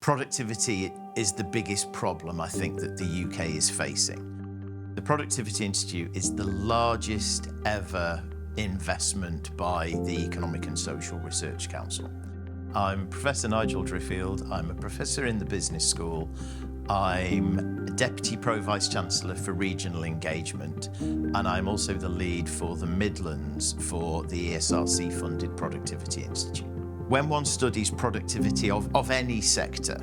Productivity is the biggest problem I think that the UK is facing. The Productivity Institute is the largest ever investment by the Economic and Social Research Council. I'm Professor Nigel Driffield. I'm a professor in the business school. I'm a Deputy Pro-Vice-Chancellor for Regional Engagement, and I'm also the lead for the Midlands for the ESRC-funded Productivity Institute. When one studies productivity of any sector,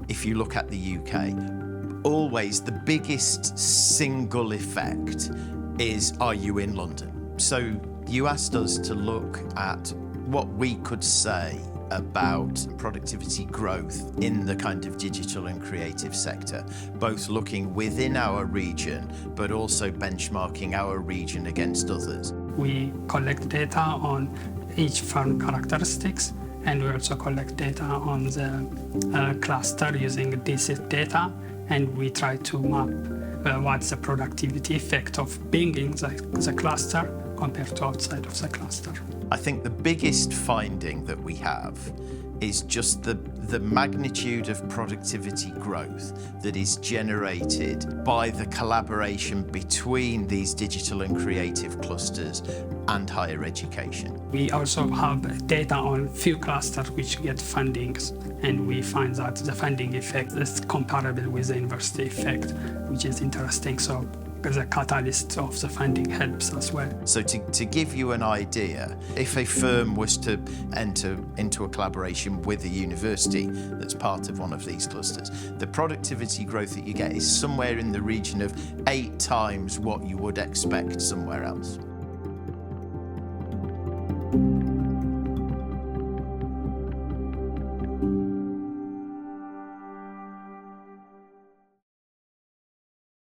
if you look at the UK, always the biggest single effect is, are you in London? So you asked us to look at what we could say about productivity growth in the kind of digital and creative sector, both looking within our region, but also benchmarking our region against others. We collect data on each firm characteristics, and we also collect data on the cluster using this data, and we try to map what's the productivity effect of being in the cluster compared to outside of the cluster. I think the biggest finding that we have is just the magnitude of productivity growth that is generated by the collaboration between these digital and creative clusters and higher education. We also have data on few clusters which get fundings, and we find that the funding effect is comparable with the university effect, which is interesting. So the catalyst of the funding helps as well. So to give you an idea, if a firm was to enter into a collaboration with a university that's part of one of these clusters, the productivity growth that you get is somewhere in the region of 8 times what you would expect somewhere else.